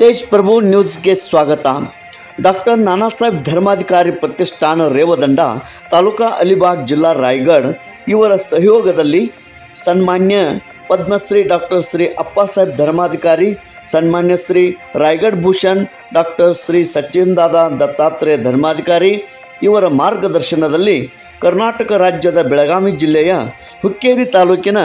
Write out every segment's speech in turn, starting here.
तेज प्रभु न्यूज़ಗೆ ಸ್ವಾಗತ। ಡಾಕ್ಟರ್ ನಾನಾ ಸಾಹೇಬ್ ಧರ್ಮಾಧಿಕಾರಿ ಪ್ರತಿಷ್ಠಾನ ರೇವದಂಡ ತಾಲೂಕಾ ಅಲಿಬಾಗ್ ಜಿಲ್ಲಾ ರಾಯಗಢ ಇವರ ಸಹಯೋಗದಲ್ಲಿ ಸನ್ಮಾನ್ಯ ಪದ್ಮಶ್ರೀ ಡಾಕ್ಟರ್ ಶ್ರೀ ಅಪ್ಪಾಸಾಹೇಬ್ ಧರ್ಮಾಧಿಕಾರಿ, ಸನ್ಮಾನ್ಯ ಶ್ರೀ ರಾಯಗಢ ಭೂಷಣ್ ಡಾಕ್ಟರ್ ಶ್ರೀ ಸಚ್ಚಿದಾನಂದ ದತ್ತಾತ್ರೇಯ ಧರ್ಮಾಧಿಕಾರಿ ಇವರ ಮಾರ್ಗದರ್ಶನದಲ್ಲಿ ಕರ್ನಾಟಕ ರಾಜ್ಯದ ಬೆಳಗಾವಿ ಜಿಲ್ಲೆಯ ಹುಕ್ಕೇರಿ ತಾಲೂಕಿನ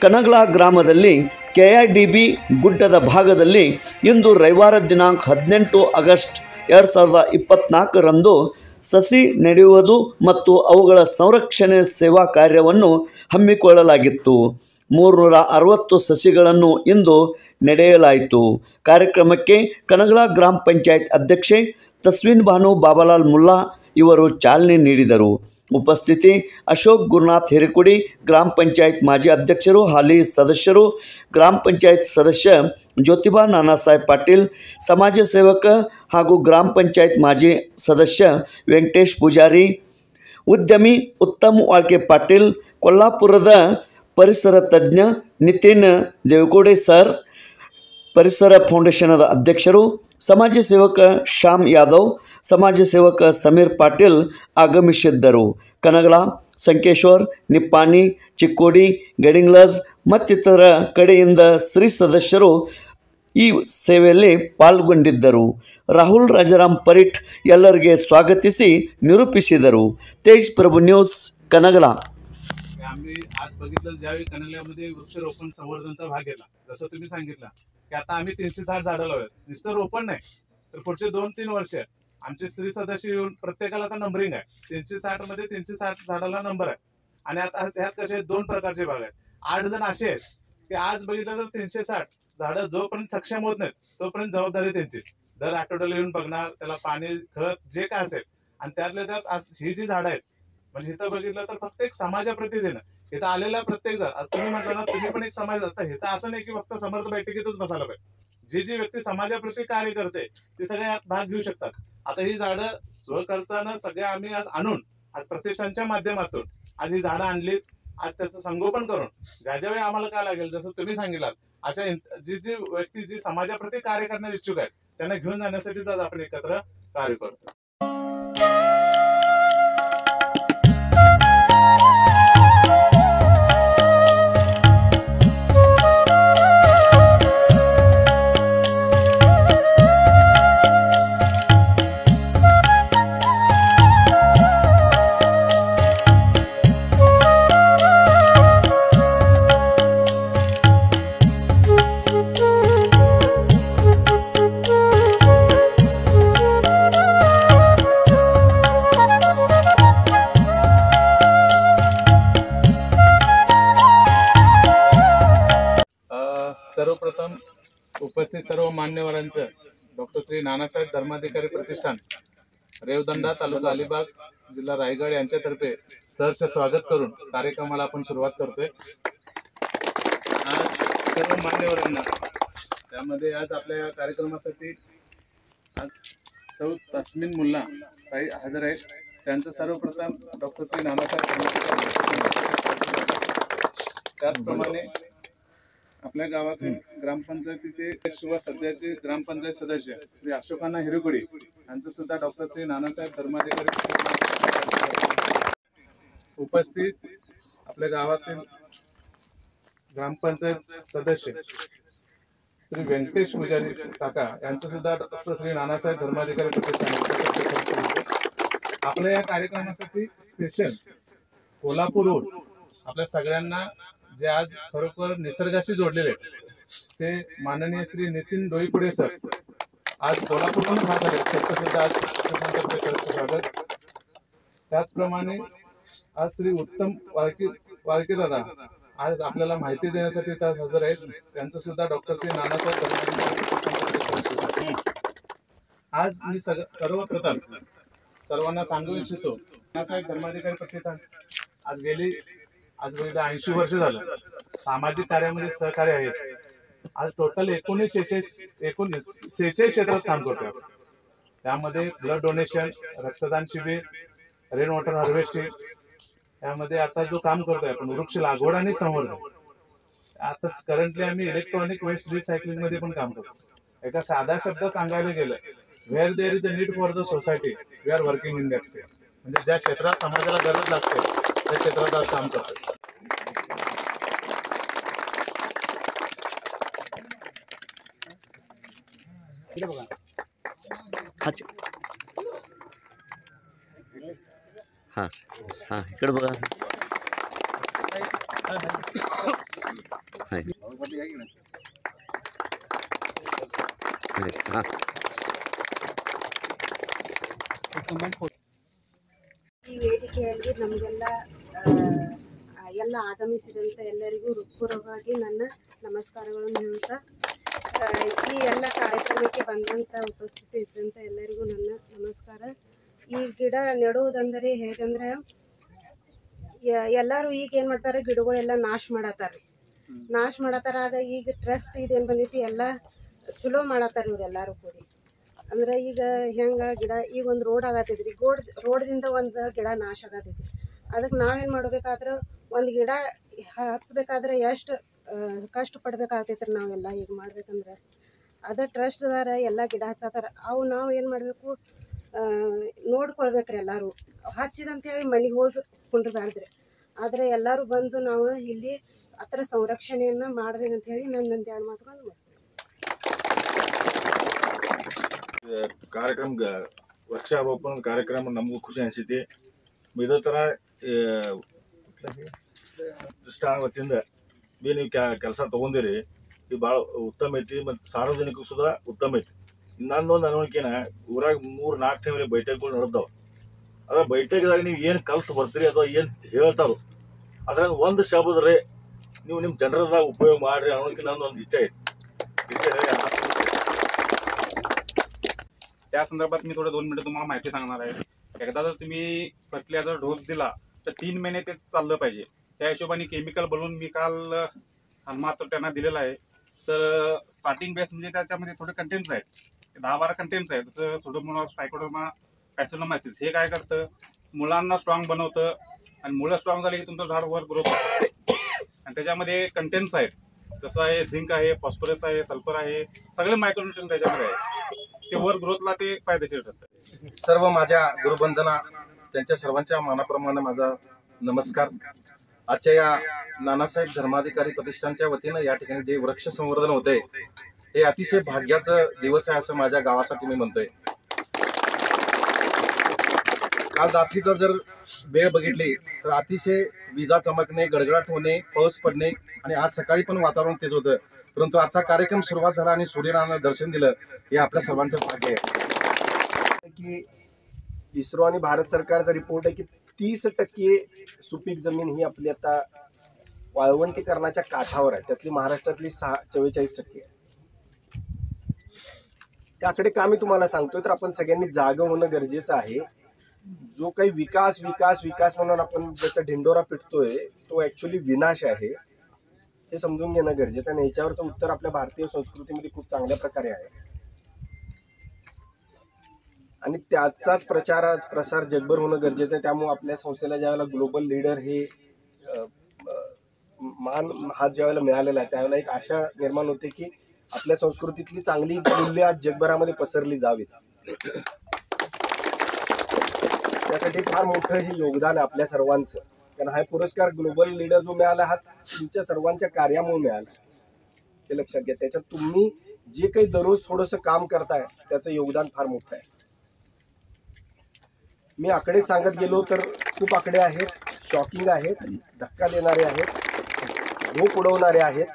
ಕನಗಲ ಗ್ರಾಮದಲ್ಲಿ KIDB ಗುಡ್ಡದ ಭಾಗದಲ್ಲಿ ಇಂದು ರವಿವಾರ ದಿನಾಂಕ 18 ಆಗಸ್ಟ್ 2024 ರಂದು ಸಸಿ ನೆಡುವುದು ಮತ್ತು ಅವುಗಳ ಸಂರಕ್ಷಣೆ ಸೇವಾ ಕಾರ್ಯವನ್ನು ಹಮ್ಮಿಕೊಳ್ಳಲಾಗಿತ್ತು। 360 ಸಸಿಗಳನ್ನು ಇಂದು ನೆಡೆಯಲಾಯಿತು। ಕಾರ್ಯಕ್ರಮಕ್ಕೆ ಕನಗಲ ಗ್ರಾಮ ಪಂಚಾಯತ್ ಅಧ್ಯಕ್ಷೆ ತಸ್ವಿನ್ ಬಾನು ಬಾಬಾಲಾಲ್ ಮುಲ್ಲಾ ಇವರು ಚಾಲನೆ ನೀಡಿದರು। ಉಪಸ್ಥಿತಿ ಅಶೋಕ್ ಗುರುನಾಥ್ ಹಿರೇಕುಡಿ, ಗ್ರಾಮ ಪಂಚಾಯತ್ ಮಾಜಿ ಅಧ್ಯಕ್ಷರು ಹಾಲಿ ಸದಸ್ಯರು, ಗ್ರಾಮ ಪಂಚಾಯತ್ ಸದಸ್ಯ ಜ್ಯೋತಿಬಾ ನಾನಾ ಸಾಹೇಬ್ ಪಾಟೀಲ್, ಸಮಾಜ ಸೇವಕ ಹಾಗೂ ಗ್ರಾಮ ಪಂಚಾಯತ್ ಮಾಜಿ ಸದಸ್ಯ ವೆಂಕಟೇಶ್ ಪೂಜಾರಿ, ಉದ್ಯಮಿ ಉತ್ತಮ್ ವಾಳ್ಕೆ ಪಾಟೀಲ್, ಕೊಲ್ಲಾಪುರದ ಪರಿಸರ ತಜ್ಞ ನಿತಿನ್ ದೇವಕೋಡೆ ಸರ್, ಪರಿಸರ ಫೌಂಡೇಶನದ ಅಧ್ಯಕ್ಷರು, ಸಮಾಜ ಸೇವಕ ಶ್ಯಾಮ್ ಯಾದವ್, ಸಮಾಜ ಸೇವಕ ಸಮೀರ್ ಪಾಟೀಲ್ ಆಗಮಿಸಿದ್ದರು। ಕನಗಲ, ಸಂಕೇಶ್ವರ್, ನಿಪ್ಪಾಣಿ, ಚಿಕ್ಕೋಡಿ, ಗಡಿಂಗ್ಲಜ್ ಮತ್ತಿತರ ಕಡೆಯಿಂದ ಶ್ರೀ ಸದಸ್ಯರು ಈ ಸೇವೆಯಲ್ಲಿ ಪಾಲ್ಗೊಂಡಿದ್ದರು। ರಾಹುಲ್ ರಾಜಾರಾಮ್ ಪರೀಟ್ ಎಲ್ಲರಿಗೆ ಸ್ವಾಗತಿಸಿ निरूपिಸಿದರು। तेज प्रभु न्यूज कनगला। आम्ही आज बघितलं ज्यावेळी कनगल्यामध्ये वृक्षरोपण संवर्धनचा भाग घेतला, जसं तुम्ही सांगितलं की आता आम्ही 360 झाडं लावूयात। नुसतं रोपण नाही तर पुढचे 2-3 वर्ष आमचे स्त्री सदस्य येऊन प्रत्येकाला आता नंबरिंग आहे। 360 मध्ये 360 झाडाला नंबर आहे आणि आता ह्यात कसे 2 प्रकारचे भाग आहेत। 8 जण असे आहेत की आज बघितलं तर 360 झाडं जोपर्यंत सक्षम होत नाहीत तोपर्यंत जबाबदारी त्यांची। दर आठवड्याला येऊन बघणार, त्याला पाणी खत जे काय असेल, आणि त्यातल्या त्यात आज ही जी झाडं आहेत म्हणजे इथं बघितलं तर फक्त एक समाजाप्रती देणं। इथं आलेला प्रत्येक जण, तुम्ही म्हटलं ना तुम्ही पण एक समाज आता इथं असं नाही की फक्त समर्थ बैठकीतच बसायला पाहिजे। जी जी व्यक्ती समाजाप्रती कार्य करते ते सगळे यात भाग घेऊ शकतात। आता ही झाडं स्वखर्चानं सगळे आम्ही आज आणून आज प्रतिष्ठानच्या माध्यमातून आज ही झाडं आणली। आज त्याचं संगोपन करून ज्या ज्यावेळी आम्हाला काय लागेल, जसं तुम्ही सांगितलात, अशा जी जी व्यक्ती जी समाजाप्रती कार्य करण्यास इच्छुक आहेत त्यांना घेऊन जाण्यासाठीच आज आपण एकत्र कार्य करतो। सर्वप्रथम उपस्थित सर्व मान्यवरांचं डॉक्टर श्री नानासाहेब धर्माधिकारी प्रतिष्ठान रेवदंडा तालुका अलिबाग जिल्हा रायगड यांच्यातर्फे सहर्ष स्वागत करून कार्यक्रमाला आपण सुरुवात करतोय। आज सर्व मान्यवरांना त्यामध्ये आज आपल्या या कार्यक्रमासाठी आज सौ तस्मिन मुल्ला काही हजर आहेत। त्यांचं सर्वप्रथम डॉक्टर श्री नानासाहेब त्याचप्रमाणे आपल्या गावातील ग्रामपंचायतीचे व सध्याचे ग्रामपंचायत सदस्य श्री अशोकांना हिरेकुडी यांचं सुद्धा डॉक्टर श्री नानासाहेब धर्माधिकारी उपस्थित आपल्या गावातील ग्रामपंचायत सदस्य श्री वेंकटेश पुजारी काका यांचं सुद्धा डॉक्टर श्री नानासाहेब धर्माधिकारी प्रतिष्ठान आपल्या या कार्यक्रमासाठी स्पेशल कोल्हापूरहून आपल्या सगळ्यांना जे आज खरोखर निसर्गाशी जोडलेले आहेत ते माननीय श्री नितीन डोईपुडे सर आज कोल्हापूरहून खास आहेत। त्यांचं सुद्धा आज स्वागत। त्याचप्रमाणे आज श्री उत्तम वाळके दादा आज आपल्याला माहिती देण्यासाठी त्यात हजर आहेत। त्यांचं सुद्धा डॉक्टर श्री नानासाहेब धर्माधिकारी आज मी सर्वप्रथम सर्वांना सांगू इच्छितो, नानासाहेब धर्माधिकारी प्रतिष्ठान आज गेली 80 वर्ष झालं सामाजिक कार्यामध्ये सहकार्य आहेत। आज टोटल 46 क्षेत्रात काम करतोय। त्यामध्ये ब्लड डोनेशन, रक्तदान शिबिर, रेन वॉटर हार्वेस्टिंग, त्यामध्ये आता जो काम करतोय आपण वृक्ष लागवड आणि संवर्धन, आता करंटली आम्ही इलेक्ट्रॉनिक वेस्ट रिसायकलिंग मध्ये पण काम करतो। एका साध्या शब्दात सांगायला गेलं, where there is a need for the society we are working in that field. म्हणजे ज्या क्षेत्रात समाजाला गरज लागते त्या क्षेत्रात आज काम करतो. हां हां इकडे बघा. हां ಈ ವೇದಿಕೆಯಲ್ಲಿ ನಮಗೆಲ್ಲ ಎಲ್ಲ ಆಗಮಿಸಿದಂಥ ಎಲ್ಲರಿಗೂ ಹೃತ್ಪೂರ್ವಕವಾಗಿ ನನ್ನ ನಮಸ್ಕಾರಗಳನ್ನು ಹೇಳುತ್ತಾ, ಈ ಎಲ್ಲ ಕಾರ್ಯಕ್ರಮಕ್ಕೆ ಬಂದಂಥ ಉಪಸ್ಥಿತಿ ಇದ್ದಂಥ ಎಲ್ಲರಿಗೂ ನನ್ನ ನಮಸ್ಕಾರ. ಈ ಗಿಡ ನೆಡುವುದಂದರೆ ಹೇಗಂದ್ರೆ, ಎಲ್ಲರೂ ಈಗ ಏನು ಮಾಡ್ತಾರೆ, ಗಿಡಗಳೆಲ್ಲ ನಾಶ ಮಾಡತ್ತಾರ. ಆಗ ಈಗ ಟ್ರಸ್ಟ್ ಇದೇನು ಬಂದೈತಿ, ಎಲ್ಲ ಚಲೋ ಮಾಡತ್ತಾರ ಇವರೆಲ್ಲರೂ ಕೂಡಿ. ಅಂದ್ರೆ ಈಗ ಹೆಂಗೆ ಗಿಡ ಈಗ ಒಂದು ರೋಡ್ ಆಗತ್ತೈತ್ರಿ, ರೋಡ್ದಿಂದ ಒಂದು ಗಿಡ ನಾಶ ಆಗತೈತಿ. ಅದಕ್ಕೆ ನಾವೇನು ಮಾಡ್ಬೇಕಾದ್ರೆ, ಒಂದು ಗಿಡ ಹಚ್ಬೇಕಾದ್ರೆ ಎಷ್ಟು ಕಷ್ಟಪಡ್ಬೇಕಾಗ್ತೈತ್ರಿ ನಾವೆಲ್ಲ ಈಗ ಮಾಡ್ಬೇಕಂದ್ರೆ. ಅದೇ ಟ್ರಸ್ಟ್ದಾರ ಎಲ್ಲ ಗಿಡ ಹಚ್ಚತ್ತಾರ, ಅವು ನಾವು ಏನು ಮಾಡಬೇಕು, ನೋಡ್ಕೊಳ್ಬೇಕ್ರಿ. ಎಲ್ಲರೂ ಹಚ್ಚಿದಂತೇಳಿ ಮನೆಗೆ ಹೋಗಿ ಕುಂಡ್ರಬ್ಯಾಡ್ದ್ರಿ. ಆದರೆ ಎಲ್ಲರೂ ಬಂದು ನಾವು ಇಲ್ಲಿ ಅದರ ಸಂರಕ್ಷಣೆಯನ್ನು ಮಾಡ್ಬೇಕಂತೇಳಿ ನನ್ನೊಂದು ಎರಡು ಮಾತುಗಳು ಮುಗಿಸ್ತೀನಿ. कार्यक्रम वृक्षारोपण कार्यक्रम नमಗೂ ಖುಷಿ ಅನಿಸೈತಿ. ಇದೇ ಥರ ಪ್ರತಿಷ್ಠಾನ ವತಿಯಿಂದ ನೀವು ಕೆಲಸ ತೊಗೊಂಡಿರಿ, ಇದು ಭಾಳ ಉತ್ತಮ ಐತಿ ಮತ್ತು ಸಾರ್ವಜನಿಕ ಸುಧಾ ಉತ್ತಮ ಐತಿ. ಇನ್ನೊಂದು ಅನ್ವಯಿಕೆನ ಊರಾಗ 3-4 ಟೈಮ್ರೆ ಬೈಠಕ್ಗಳು ನಡೆದವು. ಅದ್ರ ಬೈಠಕ್ದಾಗ ನೀವು ಏನು ಕಲ್ತು ಬರ್ತೀರಿ ಅಥವಾ ಏನು ಹೇಳ್ತಾರೋ ಅದ್ರಾಗ ಒಂದು ಶಬ್ದ್ರೆ ನೀವು ನಿಮ್ಮ ಜನರದಾಗ ಉಪಯೋಗ ಮಾಡಿರಿ ಅನ್ನೋದಕ್ಕೆ ನನ್ನೊಂದು ಇಚ್ಛೆ ಐತಿ. त्या संदर्भात मी थोडं 2 मिनिटं तुम्हाला माहिती सांगणार आहे. एकदा जर तुम्ही फर्टिलायझर डोस दिला तर 3 महिने ते चाललं पाहिजे. त्या हिशोबाने केमिकल बनवून मी काल मात्र त्यांना दिलेलं आहे. तर स्टार्टिंग बेस म्हणजे त्याच्यामध्ये थोडे कंटेंट्स आहेत, 10-12 कंटेंट्स आहेत. जसं सुडोमोनास, ट्रायकोडर्मा, पॅसिलोमायसिस हे काय करतं, मुलांना स्ट्रॉंग बनवतं आणि मुलं स्ट्रॉंग झाली की तुमचं झाड वर ग्रोथ होतं. आणि त्याच्यामध्ये कंटेंट्स आहेत, जसं आहे झिंक आहे, फॉस्फरस आहे, सल्फर आहे, सगळे मायक्रोन्यूट्रिएंट त्याच्यामध्ये आहे. ते वर ग्रोथला ते फायदेशीर ठरतं. सर्व माझ्या गुरुबंधना, त्यांच्या सर्वांच्या मानाप्रमाणे माझा नमस्कार. आजच्या या नानासाहेब धर्माधिकारी प्रतिष्ठानच्या वतीनं या ठिकाणी जे वृक्ष संवर्धन होते हे अतिशय भाग्याचं दिवस आहे असं माझ्या गावासाठी मी म्हणतोय. काल रात्रीचा जर वेळ बघितली तर अतिशय विजा चमकणे, गडगडाट होणे, पाऊस पडणे आणि आज सकाळी पण वातावरण तेच होतं. परंतु आजचा कार्यक्रम सुरुवात झाला आणि सूर्यनारायणाला दर्शन दिलं, हे आपल्या सर्वांचं भाग्य आहे. की इस्रो आणि भारत सरकारचा रिपोर्ट आहे की 30% सुपीक जमीन ही आपली आता वाळवंटीकरणाच्या काठावर आहे, त्यातली महाराष्ट्रातली 44% आहे. त्याकडे का मी तुम्हाला सांगतोय तर आपण सगळ्यांनी जागं होणं गरजेचं आहे. जो काही विकास विकास विकास म्हणून आपण ज्याचा ढिंडोरा पिटतोय तो ऍक्च्युअली विनाश आहे, हे समजून घेणं गरजेचं आहे. आणि याच्यावरचं उत्तर आपल्या भारतीय संस्कृतीमध्ये खूप चांगल्या प्रकारे आहे आणि त्याचाच प्रसार जगभर होणं गरजेचं आहे. त्यामुळे आपल्या संस्थेला ज्यावेळेला ग्लोबल लीडर हे मान हात ज्यावेळेला मिळालेला आहे त्यावेळेला एक आशा निर्माण होते की आपल्या संस्कृतीतली चांगली मूल्य आज जगभरामध्ये पसरली जावीत. त्यासाठी फार मोठं हे योगदान आहे आपल्या सर्वांचं. कारण हा पुरस्कार ग्लोबल लीडर जो मिळाला हा तुमच्या सर्वांच्या कार्यामुळे मिळाला, हे लक्षात घ्या. त्याच्यात तुम्ही जे काही दररोज थोडंसं काम करताय त्याचं योगदान फार मोठं आहे. मी आकडे सांगत गेलो तर खूप आकडे आहेत, शॉकिंग आहेत, धक्का देणारे आहेत, झोप उडवणारे आहेत.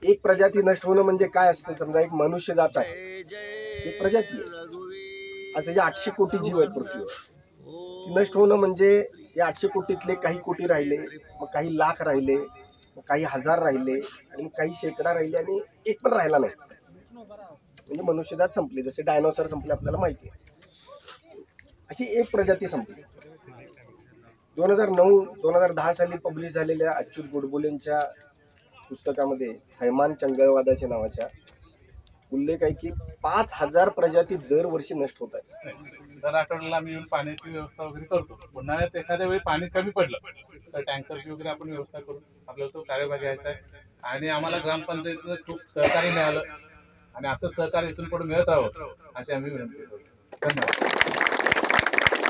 एक प्रजाती नष्ट होणं म्हणजे काय असतं, समजा एक मनुष्य जात आहे, एक प्रजाती आहे, आज त्याचे 800 कोटी जीव आहेत पृथ्वीवर. नष्ट होणं म्हणजे या 800 कोटीतले काही कोटी राहिले, मग काही लाख राहिले, मग काही हजार राहिले आणि मग काही शेकडा राहिले आणि एक पण राहिला नाही. म्हणजे मनुष्यजात संपली, जसे डायनोसॉर संपले आपल्याला माहिती आहे. अशी एक प्रजाती संपली. 2009-2010 साली पब्लिश झालेल्या अच्युत गोडबोलेंच्या पुस्तकामध्ये थैमान चंगळवादाच्या नावाच्या उल्लेख आहे की 5000 प्रजाती दरवर्षी नष्ट होत आहेत. दर आठवड्याला आम्ही येऊन पाण्याची व्यवस्था वगैरे करतो. उन्हाळ्यात एखाद्या वेळी पाणी कमी पडलं तर टँकरची वगैरे आपण व्यवस्था करून आपल्याला तो कार्यभाग घ्यायचा आहे. आणि आम्हाला ग्रामपंचायतीचं खूप सहकार्य मिळालं आणि असं सहकार्य इथून पुढे मिळत राहावं अशी आम्ही विनंती करतो. धन्यवाद.